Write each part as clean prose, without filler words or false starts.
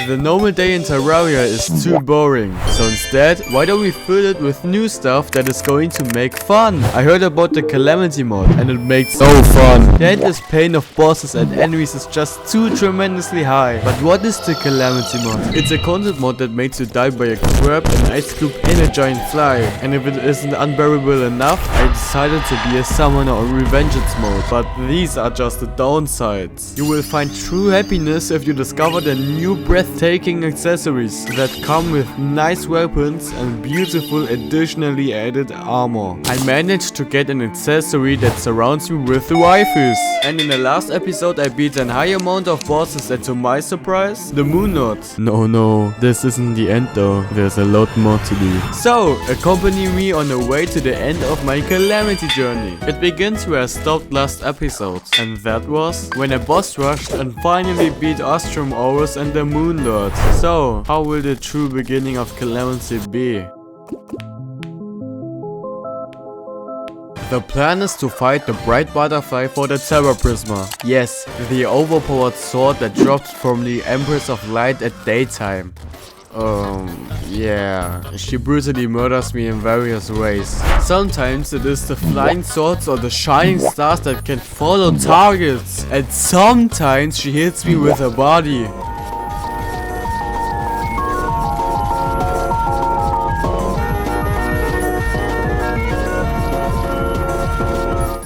The normal day in Terraria is too boring. So instead, why don't we fill it with new stuff that is going to make fun? I heard about the Calamity mod and it makes so fun. The endless pain of bosses and enemies is just too tremendously high. But what is the Calamity mod? It's a content mod that makes you die by a crab, an ice cube and a giant fly. And if it isn't unbearable enough, I decided to be a summoner or revengeance mode. But these are just the downsides. You will find true happiness if you discover the new breathtaking accessories that come with nice weapons and beautiful additionally added armor. I managed to get an accessory that surrounds me with the waifus. And in the last episode I beat an high amount of bosses and to my surprise, the moon knot. No, this isn't the end though. There's a lot more to do. So, accompany me on the way to the end of my Calamity journey. It begins where I stopped last episode. And that was when a boss rushed and finally beat Ostrom Horus and the Moon Lord. So, how will the true beginning of Calamity be? The plan is to fight the bright butterfly for the Terror Prisma. Yes, the overpowered sword that drops from the Empress of Light at daytime. Yeah, she brutally murders me in various ways. Sometimes it is the flying swords or the shining stars that can follow targets. And sometimes she hits me with her body.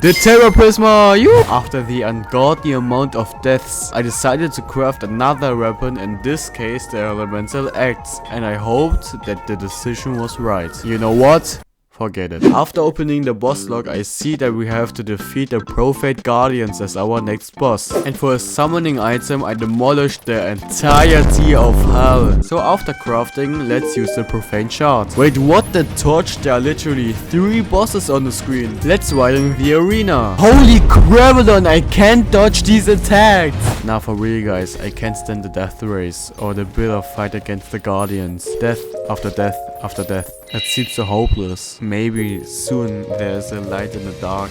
The Terror Prisma! After the ungodly amount of deaths, I decided to craft another weapon, in this case the Elemental Axe, and I hoped that the decision was right. You know what? Forget it. After opening the boss log, I see that we have to defeat the Profane Guardians as our next boss. And for a summoning item, I demolished the entirety of hell. So after crafting, let's use the Profane Shard. Wait, what? The torch? There are literally 3 bosses on the screen. Let's widen the arena. Holy Gravelon, I can't dodge these attacks. Now for real guys, I can't stand the death race or the bitter fight against the Guardians. Death after death after death. It seems so hopeless. Maybe soon there is a light in the dark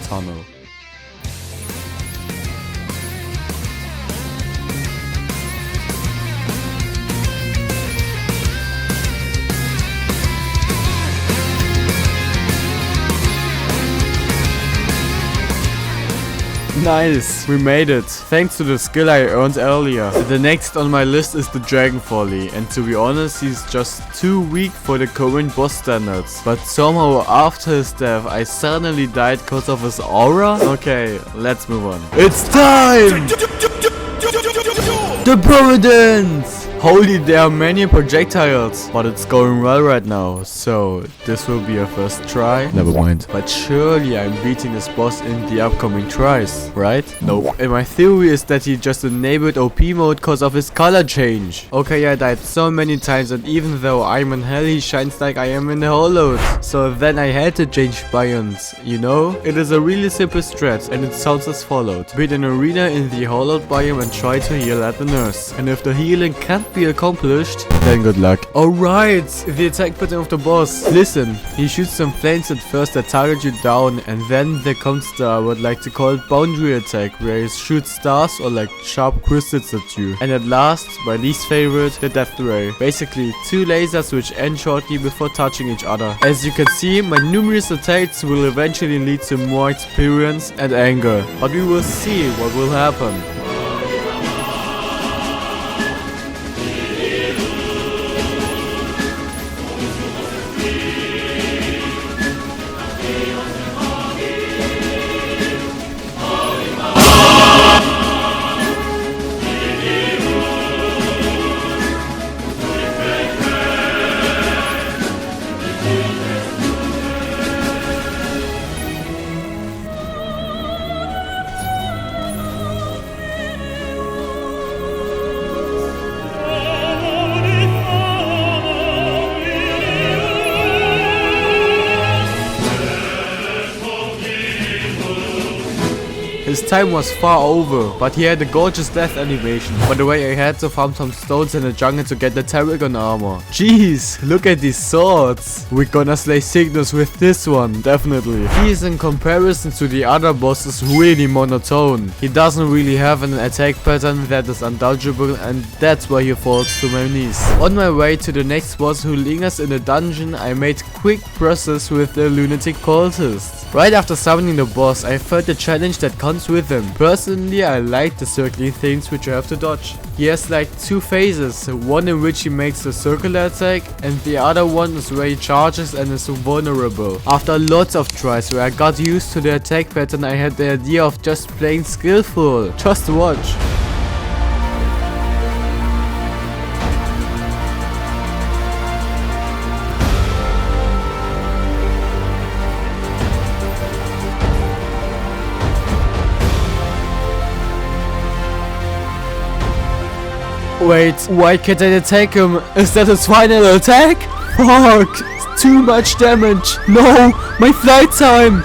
tunnel. Nice, we made it, thanks to the skill I earned earlier. The next on my list is the Dragonfolly, and to be honest, he's just too weak for the current boss standards. But somehow after his death, I suddenly died because of his aura? Okay, let's move on. It's time! The providence! Holy, there are many projectiles, but it's going well right now, so this will be a first try. Never mind. But surely I'm beating this boss in the upcoming tries, right? Nope. And my theory is that he just enabled OP mode cause of his color change. Okay, I died so many times, and even though I'm in hell, he shines like I am in the Hollowed. So then I had to change biomes, you know? It is a really simple strat, and it sounds as followed. Beat an arena in the Hollowed biome and try to heal at the nurse. And if the healing can't be accomplished, then good luck. Alright, the attack pattern of the boss. Listen, he shoots some flames at first that target you down, and then there comes the, I would like to call it boundary attack, where he shoots stars or like sharp crystals at you. And at last, my least favorite, the death ray. Basically 2 lasers which end shortly before touching each other. As you can see, my numerous attacks will eventually lead to more experience and anger. But we will see what will happen. time was far over, but he had a gorgeous death animation. By the way, I had to farm some stones in the jungle to get the Terragon armor. Jeez, look at these swords. We're gonna slay Signus with this one, definitely. He is, in comparison to the other bosses, really monotone. He doesn't really have an attack pattern that is undodgeable, and that's why he falls to my knees. On my way to the next boss who lingers in the dungeon, I made quick process with the lunatic cultist. Right after summoning the boss, I felt the challenge that comes with him. Personally, I like the circling things which you have to dodge. He has like two phases, one in which he makes a circular attack, and the other one is where he charges and is vulnerable. After lots of tries where I got used to the attack pattern, I had the idea of just playing skillful. Just watch. Wait, why can't I attack him? Is that his final attack? Fuck! Too much damage! No! My flight time!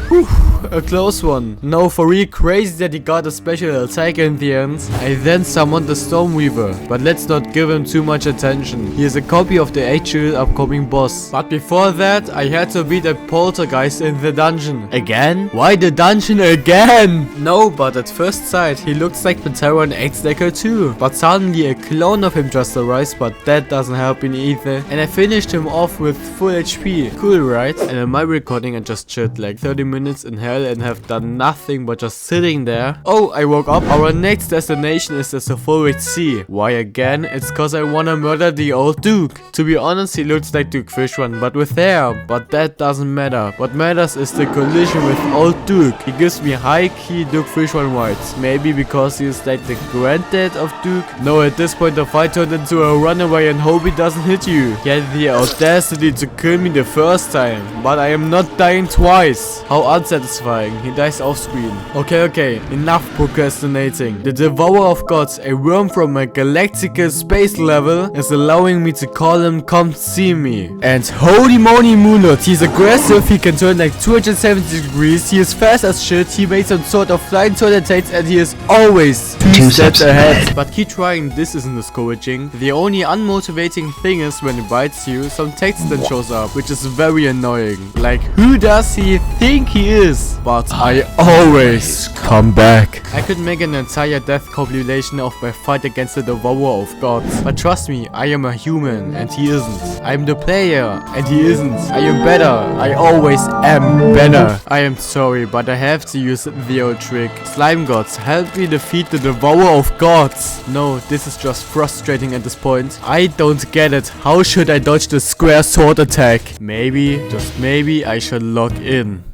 Whew. A close one. No, for real crazy that he got a special attack in the end. I then summoned the Stormweaver, but let's not give him too much attention. He is a copy of the actual upcoming boss. But before that, I had to beat a Polterghast in the dungeon. Again? Why the dungeon again? No, but at first sight, he looks like Pantera and X-Decker too. But suddenly a clone of him just arrives, but that doesn't help me either. And I finished him off with full HP. Cool, right? And in my recording, I just chilled like 30 minutes in hell and have done nothing but just sitting there. Oh, I woke up. Our next destination is the Sulfuric Sea. Why again? It's cause I wanna murder the old Duke. To be honest, he looks like Duke Fishone, but with hair. But that doesn't matter. What matters is the collision with old Duke. He gives me high-key Duke Fishone vibes. Maybe because he is like the granddad of Duke? No, at this point the fight turned into a runaway and hope he doesn't hit you. He had the audacity to kill me the first time. But I am not dying twice. How unsatisfying. He dies off screen. Okay, enough procrastinating. The Devourer of Gods, a worm from a galactical space level, is allowing me to call him come see me. And holy moly moonlord, he's aggressive, he can turn like 270 degrees, he is fast as shit, he makes some sort of flying sword attacks, and he is always two steps ahead. But keep trying, this isn't discouraging. The only unmotivating thing is when he bites you, some text then shows up, which is very annoying. Like, who does he think he is? But I always come back. I could make an entire death compilation of my fight against the Devourer of Gods. But trust me, I am a human and he isn't. I am the player and he isn't. I am better. I always am better. I am sorry, but I have to use the old trick. Slime gods, help me defeat the Devourer of Gods. No, this is just frustrating at this point. I don't get it. How should I dodge the square sword attack? Maybe, just maybe, I should log in.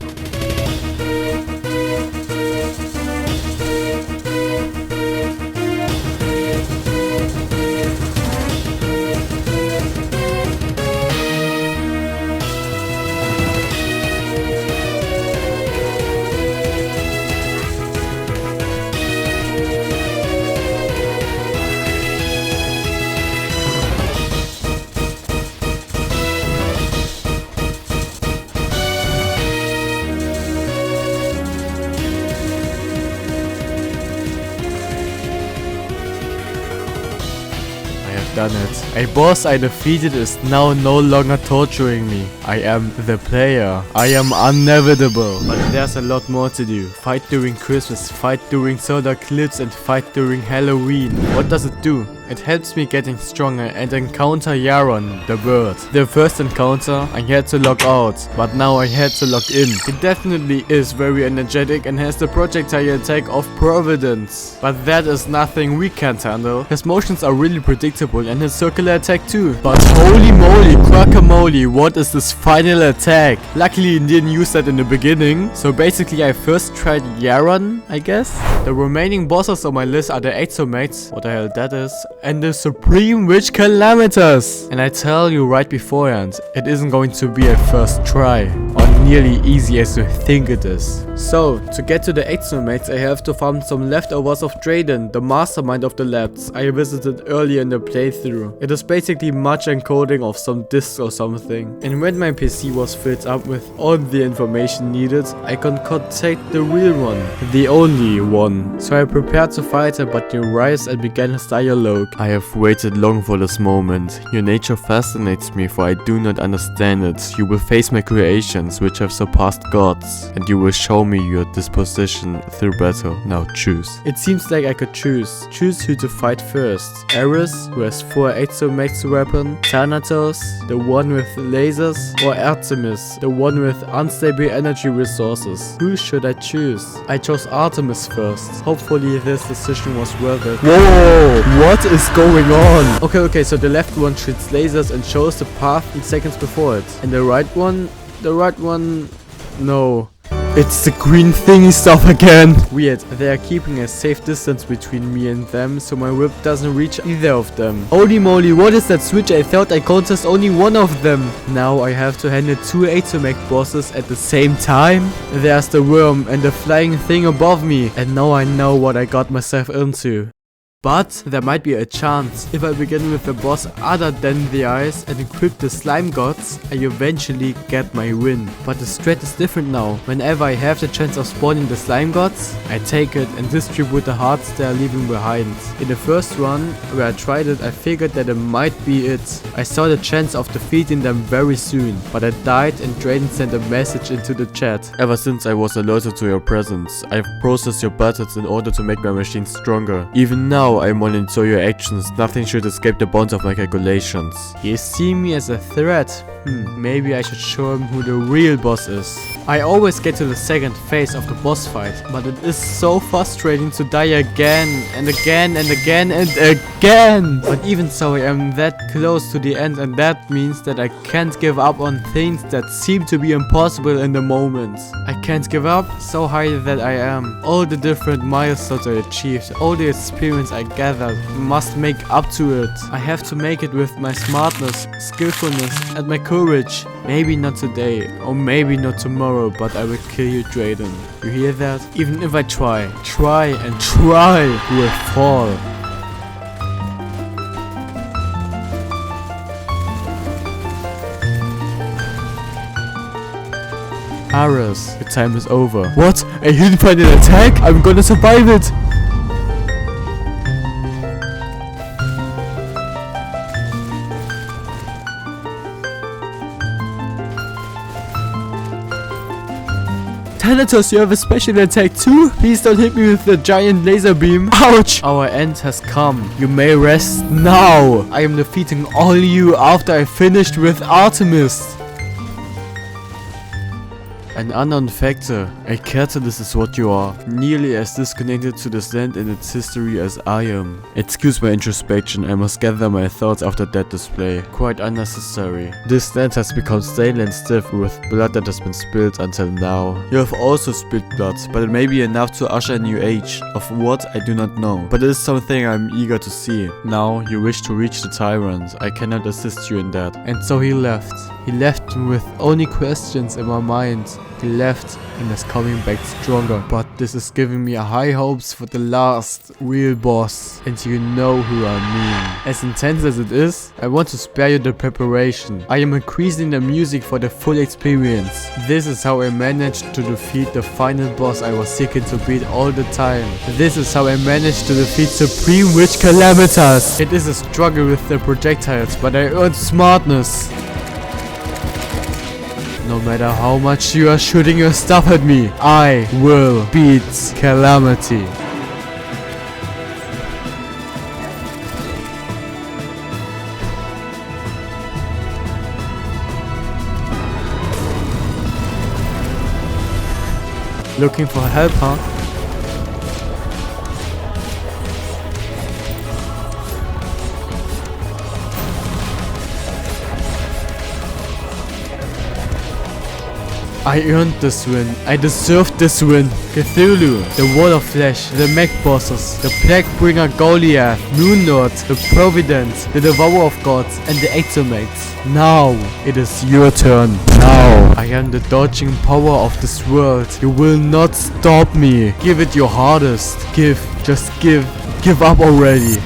Done it. A boss I defeated is now no longer torturing me. I am the player. I am unevitable. But there's a lot more to do. Fight during Christmas, fight during solar eclipse, and fight during Halloween. What does it do? It helps me getting stronger and encounter Yharon, the bird. The first encounter, I had to log out, but now I had to log in. He definitely is very energetic and has the projectile attack of Providence. But that is nothing we can't handle. His motions are really predictable and his circular attack too. But holy moly, guacamole, what is this final attack? Luckily he didn't use that in the beginning. So basically I first tried Yharon, I guess. The remaining bosses on my list are the Exomechs, what the hell that is, and the Supreme Witch Calamitas. And I tell you right beforehand, it isn't going to be a first try, or nearly easy as you think it is. So, to get to the Exomates, I have to farm some leftovers of Drayden, the mastermind of the labs I visited earlier in the playthrough. It is basically much encoding of some disks or something. And when my PC was filled up with all the information needed, I can contact the real one, the only one. So I prepared to fight her, but you rise and began his dialogue. I have waited long for this moment. Your nature fascinates me, for I do not understand it. You will face my creations, which have surpassed gods, and you will show me your disposition through battle. Now choose. It seems like I could choose. Choose who to fight first. Eris, who has 4 Exomax weapon, Thanatos, the one with lasers, or Artemis, the one with unstable energy resources. Who should I choose? I chose Artemis first. Hopefully this decision was worth it. Whoa! What is going on? Okay, so the left one shoots lasers and shows the path in seconds before it. And the right one, no. It's the green thingy stuff again. Weird, they are keeping a safe distance between me and them, so my whip doesn't reach either of them. Holy moly, what is that switch? I thought I contest only one of them. Now I have to handle 2 Exomech bosses at the same time? There's the worm and the flying thing above me, and now I know what I got myself into. But there might be a chance. If I begin with a boss other than the eyes and equip the slime gods, I eventually get my win. But the strat is different now. Whenever I have the chance of spawning the slime gods, I take it and distribute the hearts they are leaving behind. In the first run, where I tried it, I figured that it might be it. I saw the chance of defeating them very soon, but I died and Drayden sent a message into the chat. Ever since I was alerted to your presence, I've processed your battles in order to make my machine stronger. Even now, I monitor your actions. Nothing should escape the bounds of my calculations. He sees me as a threat. Maybe I should show him who the real boss is. I always get to the second phase of the boss fight, but it is so frustrating to die again and again and again and again. But even so, I am that close to the end, and that means that I can't give up on things that seem to be impossible in the moment. I can't give up, so high that I am. All the different milestones I achieved, all the experience I gathered, must make up to it. I have to make it with my smartness, skillfulness, and my courage. Maybe not today, or maybe not tomorrow, but I will kill you, Drayden. You hear that? Even if I try and try, you will fall. Ares, the time is over. What? A hidden final attack? I'm gonna survive it! Thanatos, you have a special attack too? Please don't hit me with the giant laser beam. Ouch! Our end has come. You may rest now. I am defeating all you after I finished with Artemis. An unknown factor. A catalyst is what you are. Nearly as disconnected to this land and its history as I am. Excuse my introspection, I must gather my thoughts after that display. Quite unnecessary. This land has become stale and stiff with blood that has been spilled until now. You have also spilled blood, but it may be enough to usher a new age. Of what, I do not know. But it is something I am eager to see. Now, you wish to reach the tyrant. I cannot assist you in that. And so he left. He left with only questions in my mind. He left and is coming back stronger. But this is giving me high hopes for the last real boss. And you know who I mean. As intense as it is, I want to spare you the preparation. I am increasing the music for the full experience. This is how I managed to defeat the final boss I was seeking to beat all the time. This is how I managed to defeat Supreme Witch Calamitas. It is a struggle with the projectiles, but I earned smartness. No matter how much you are shooting your stuff at me, I will beat Calamity. Looking for help, huh? I earned this win. I deserved this win. Cthulhu, the Wall of Flesh, the mech bosses, the Plaguebringer Goliath, Moon Lord, the Providence, the Devourer of Gods, and the Exomates. Now it is your turn. Now I am the dodging power of this world. You will not stop me. Give it your hardest. Give, just give. Give up already.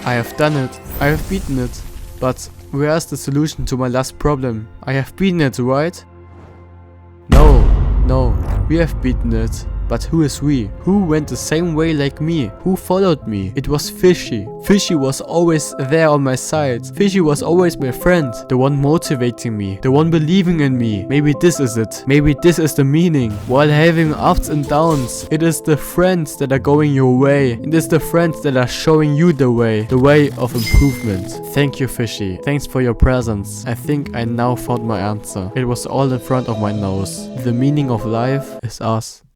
I have done it. I have beaten it. But where's the solution to my last problem? I have beaten it, right? No, we have beaten it. But who is we? Who went the same way like me? Who followed me? It was Fishy. Fishy was always there on my side. Fishy was always my friend. The one motivating me. The one believing in me. Maybe this is it. Maybe this is the meaning. While having ups and downs, it is the friends that are going your way. It is the friends that are showing you the way of improvement. Thank you, Fishy. Thanks for your presence. I think I now found my answer. It was all in front of my nose. The meaning of life is us.